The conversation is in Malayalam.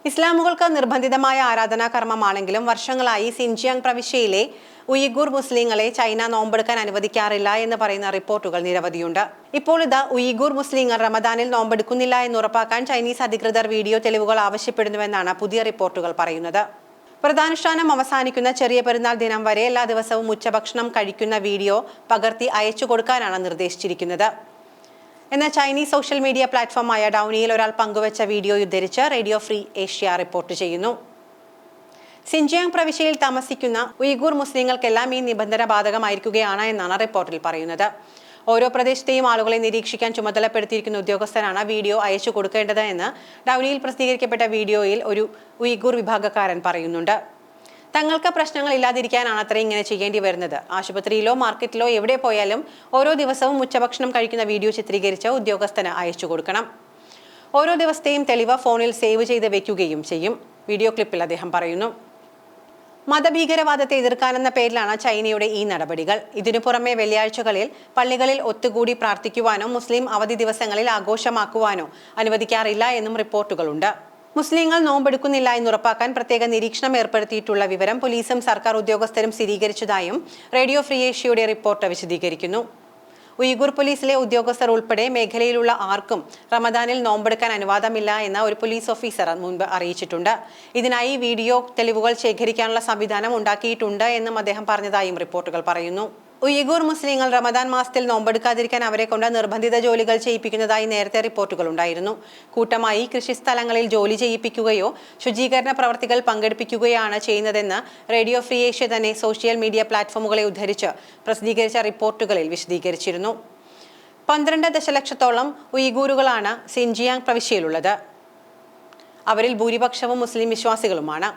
ഇസ്ലാമുകൾക്ക് നിർബന്ധിതമായ ആരാധനാകർമ്മമാണെങ്കിലും വർഷങ്ങളായി സിൻജിയാങ് പ്രവിശ്യയിലെ ഉയിഗൂർ മുസ്ലിങ്ങളെ ചൈന നോമ്പെടുക്കാൻ അനുവദിക്കാറില്ല എന്ന് പറയുന്ന റിപ്പോർട്ടുകൾ നിരവധിയുണ്ട്. ഇപ്പോൾ ഇത് ഉയിഗൂർ മുസ്ലിങ്ങൾ റമദാനിൽ നോമ്പെടുക്കുന്നില്ല എന്ന് ഉറപ്പാക്കാൻ ചൈനീസ് അധികൃതർ വീഡിയോ തെളിവുകൾ ആവശ്യപ്പെടുന്നുവെന്നാണ് പുതിയ റിപ്പോർട്ടുകൾ പറയുന്നത്. വ്രതാനുഷ്ഠാനം അവസാനിക്കുന്ന ചെറിയ പെരുന്നാൾ ദിനം വരെ എല്ലാ ദിവസവും ഉച്ചഭക്ഷണം കഴിക്കുന്ന വീഡിയോ പകർത്തി അയച്ചു കൊടുക്കാനാണ് നിർദ്ദേശിച്ചിരിക്കുന്നത്. എന്നാൽ ചൈനീസ് സോഷ്യൽ മീഡിയ പ്ലാറ്റ്ഫോമായ ഡൗണിയിൽ ഒരാൾ പങ്കുവച്ച വീഡിയോ ഉദ്ധരിച്ച് റേഡിയോ ഫ്രീ ഏഷ്യ റിപ്പോർട്ട് ചെയ്യുന്നു. സിൻജിയാങ് പ്രവിശ്യയിൽ താമസിക്കുന്ന ഉയിഗൂർ മുസ്ലിങ്ങൾക്കെല്ലാം ഈ നിബന്ധന ബാധകമായിരിക്കുകയാണ് എന്നാണ് റിപ്പോർട്ടിൽ പറയുന്നത്. ഓരോ പ്രദേശത്തെയും ആളുകളെ നിരീക്ഷിക്കാൻ ചുമതലപ്പെടുത്തിയിരിക്കുന്ന ഉദ്യോഗസ്ഥനാണ് വീഡിയോ അയച്ചു കൊടുക്കേണ്ടത് എന്ന് ഡൗണിയിൽ പ്രസിദ്ധീകരിക്കപ്പെട്ട വീഡിയോയിൽ ഒരു ഉയിഗൂർ വിഭാഗക്കാരൻ പറയുന്നുണ്ട്. തങ്ങൾക്ക് പ്രശ്നങ്ങൾ ഇല്ലാതിരിക്കാനാണ് അത്ര ഇങ്ങനെ ചെയ്യേണ്ടി വരുന്നത്. ആശുപത്രിയിലോ മാർക്കറ്റിലോ എവിടെ പോയാലും ഓരോ ദിവസവും ഉച്ചഭക്ഷണം കഴിക്കുന്ന വീഡിയോ ചിത്രീകരിച്ച് ഉദ്യോഗസ്ഥന് അയച്ചു കൊടുക്കണം. ഓരോ ദിവസത്തെയും തെളിവ് ഫോണിൽ സേവ് ചെയ്ത് വെക്കുകയും ചെയ്യും. വീഡിയോ ക്ലിപ്പിൽ അദ്ദേഹം പറയുന്നു. മതഭീകരവാദത്തെ എതിർക്കാനെന്ന പേരിലാണ് ചൈനയുടെ ഈ നടപടികൾ. ഇതിനു പുറമെ വെള്ളിയാഴ്ചകളിൽ പള്ളികളിൽ ഒത്തുകൂടി പ്രാർത്ഥിക്കുവാനോ മുസ്ലിം അവധി ദിവസങ്ങളിൽ ആഘോഷമാക്കുവാനോ അനുവദിക്കാറില്ല എന്നും റിപ്പോർട്ടുകളുണ്ട്. മുസ്ലിങ്ങൾ നോമ്പെടുക്കുന്നില്ല എന്ന് ഉറപ്പാക്കാൻ പ്രത്യേക നിരീക്ഷണം ഏർപ്പെടുത്തിയിട്ടുള്ള വിവരം പോലീസും സർക്കാർ ഉദ്യോഗസ്ഥരും സ്ഥിരീകരിച്ചതായും റേഡിയോ ഫ്രീ ഏഷ്യയുടെ റിപ്പോർട്ട് വിശദീകരിക്കുന്നു. ഉയിഗൂർ പോലീസിലെ ഉദ്യോഗസ്ഥർ ഉൾപ്പെടെ മേഖലയിലുള്ള ആർക്കും റമദാനിൽ നോമ്പെടുക്കാൻ അനുവാദമില്ല എന്ന് ഒരു പോലീസ് ഓഫീസർ മുൻപ് അറിയിച്ചിട്ടുണ്ട്. ഇതിനായി വീഡിയോ തെളിവുകൾ ശേഖരിക്കാനുള്ള സംവിധാനം ഉണ്ടാക്കിയിട്ടുണ്ട് എന്നും അദ്ദേഹം പറഞ്ഞതായും റിപ്പോർട്ടുകൾ പറയുന്നു. ഉയിഗൂർ മുസ്ലിങ്ങൾ റമദാൻ മാസത്തിൽ നോമ്പെടുക്കാതിരിക്കാൻ അവരെ കൊണ്ട് നിർബന്ധിത ജോലികൾ ചെയ്യിപ്പിക്കുന്നതായി നേരത്തെ റിപ്പോർട്ടുകൾ ഉണ്ടായിരുന്നു. കൂട്ടമായി കൃഷിസ്ഥലങ്ങളിൽ ജോലി ചെയ്യിപ്പിക്കുകയോ ശുചീകരണ പ്രവർത്തികൾ പങ്കെടുപ്പിക്കുകയാണ് ചെയ്യുന്നതെന്ന് റേഡിയോ ഫ്രീ ഏഷ്യ തന്നെ സോഷ്യൽ മീഡിയ പ്ലാറ്റ്ഫോമുകളെ ഉദ്ധരിച്ച് പ്രസിദ്ധീകരിച്ച റിപ്പോർട്ടുകളിൽ വിശദീകരിച്ചിരുന്നു. 12 ദശലക്ഷത്തോളം ഉയിഗൂറുകളാണ് സിൻജിയാങ് പ്രവിശ്യയിലുള്ളത്. അവരിൽ ഭൂരിപക്ഷവും മുസ്ലിം വിശ്വാസികളുമാണ്.